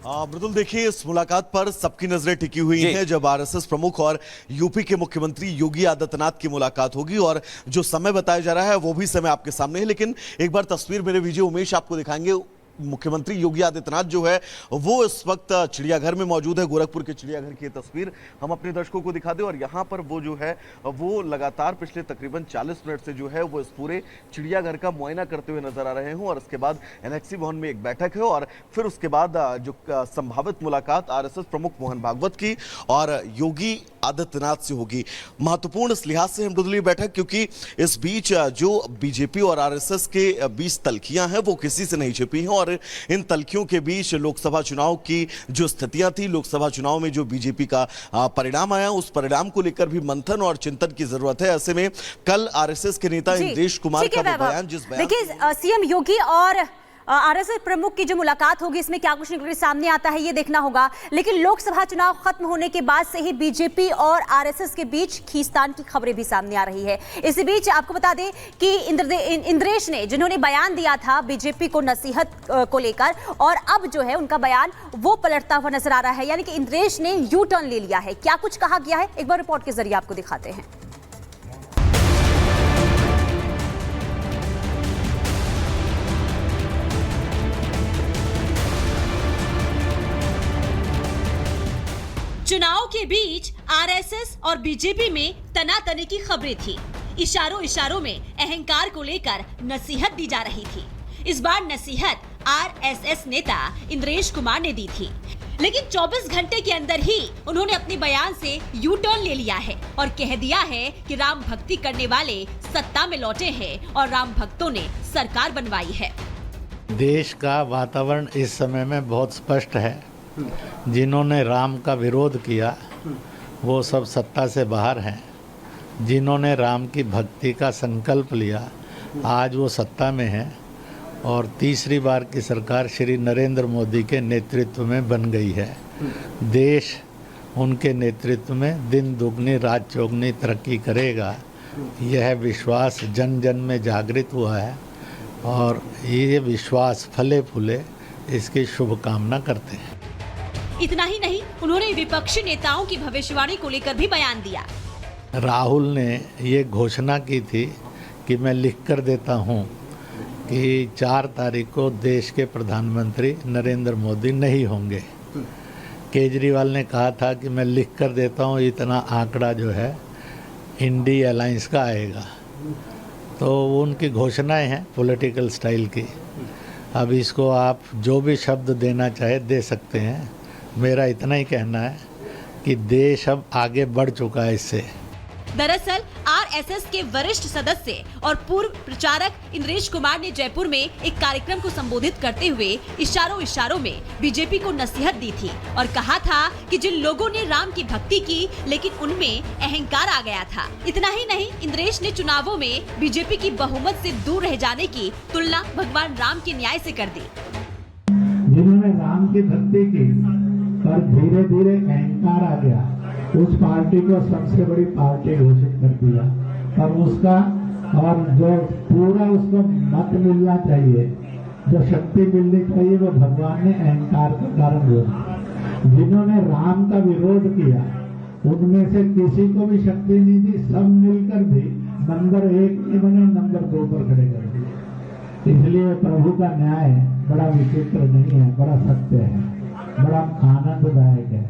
मृदुल, देखिए इस मुलाकात पर सबकी नजरें टिकी हुई हैं जब आरएसएस प्रमुख और यूपी के मुख्यमंत्री योगी आदित्यनाथ की मुलाकात होगी और जो समय बताया जा रहा है वो भी समय आपके सामने है। लेकिन एक बार तस्वीर मेरे विजय उमेश आपको दिखाएंगे। मुख्यमंत्री योगी आदित्यनाथ जो है वो इस वक्त चिड़ियाघर में मौजूद है। गोरखपुर के चिड़ियाघर की तस्वीर हम अपने दर्शकों को दिखा दें और यहाँ पर वो जो है वो लगातार पिछले तकरीबन 40 मिनट से जो है वो इस पूरे चिड़ियाघर का मुआयना करते हुए नजर आ रहे हैं। और उसके बाद एनेक्सी भवन में एक बैठक है और फिर उसके बाद जो संभावित मुलाकात आरएसएस प्रमुख मोहन भागवत की और योगी आदित्यनाथ से होगी। महत्वपूर्ण इस लिहाज से मृदुल बैठक क्योंकि इस बीच जो बीजेपी और आरएसएस के बीच तल्खियां हैं वो किसी से नहीं छिपी हैं और इन तल्खियों के बीच लोकसभा चुनाव की जो स्थितियां थी, लोकसभा चुनाव में जो बीजेपी का परिणाम आया उस परिणाम को लेकर भी मंथन और चिंतन की जरूरत है। ऐसे में कल आरएसएस के नेता इंद्रेश कुमार का बयान, जिस बयान देखिए सीएम योगी और आरएसएस प्रमुख की जो मुलाकात होगी इसमें क्या कुछ निकल सामने आता है ये देखना होगा। लेकिन लोकसभा चुनाव खत्म होने के बाद से ही बीजेपी और आरएसएस के बीच खींचतान की खबरें भी सामने आ रही है। इसी बीच आपको बता दें कि इंद्रेश ने जिन्होंने बयान दिया था बीजेपी को नसीहत को लेकर और अब जो है उनका बयान वो पलटता हुआ नजर आ रहा है, यानी कि इंद्रेश ने यू टर्न ले लिया है। क्या कुछ कहा गया है एक बार रिपोर्ट के जरिए आपको दिखाते हैं। चुनाव के बीच आरएसएस और बीजेपी में तनातनी की खबरें थी। इशारों इशारों में अहंकार को लेकर नसीहत दी जा रही थी। इस बार नसीहत आरएसएस नेता इंद्रेश कुमार ने दी थी, लेकिन 24 घंटे के अंदर ही उन्होंने अपने बयान से यू टर्न ले लिया है और कह दिया है कि राम भक्ति करने वाले सत्ता में लौटे हैं और राम भक्तों ने सरकार बनवाई है। देश का वातावरण इस समय में बहुत स्पष्ट है। जिन्होंने राम का विरोध किया वो सब सत्ता से बाहर हैं। जिन्होंने राम की भक्ति का संकल्प लिया आज वो सत्ता में हैं और तीसरी बार की सरकार श्री नरेंद्र मोदी के नेतृत्व में बन गई है। देश उनके नेतृत्व में दिन दुगनी रात चौगनी तरक्की करेगा, यह विश्वास जन जन में जागृत हुआ है और ये विश्वास फले फूले, इसकी शुभकामना करते हैं। इतना ही नहीं, उन्होंने विपक्षी नेताओं की भविष्यवाणी को लेकर भी बयान दिया। राहुल ने ये घोषणा की थी कि मैं लिख कर देता हूँ कि 4 तारीख को देश के प्रधानमंत्री नरेंद्र मोदी नहीं होंगे। केजरीवाल ने कहा था कि मैं लिख कर देता हूँ इतना आंकड़ा जो है इंडी अलायंस का आएगा। तो उनकी घोषणाएं हैं पॉलिटिकल स्टाइल की। अब इसको आप जो भी शब्द देना चाहे दे सकते हैं। मेरा इतना ही कहना है कि देश अब आगे बढ़ चुका है इससे। दरअसल आरएसएस के वरिष्ठ सदस्य और पूर्व प्रचारक इंद्रेश कुमार ने जयपुर में एक कार्यक्रम को संबोधित करते हुए इशारों इशारों में बीजेपी को नसीहत दी थी और कहा था कि जिन लोगों ने राम की भक्ति की लेकिन उनमें अहंकार आ गया था। इतना ही नहीं, इंद्रेश ने चुनावों में बीजेपी की बहुमत से दूर रह जाने की तुलना भगवान राम के न्याय से कर दी। जिन्होंने राम की भक्ति की पर धीरे धीरे अहंकार आ गया, उस पार्टी को सबसे बड़ी पार्टी घोषित कर दिया और उसका और जो पूरा उसको मत मिलना चाहिए, जो शक्ति मिलनी चाहिए, वो भगवान ने अहंकार के कारण हुआ। जिन्होंने राम का विरोध किया उनमें से किसी को भी शक्ति नहीं दी, सब मिलकर भी नंबर 1 नहीं बने, नंबर 2 पर खड़े कर दिए। इसलिए प्रभु का न्याय बड़ा विचित्र नहीं है, बड़ा सत्य है, बड़ा आनंददायक है।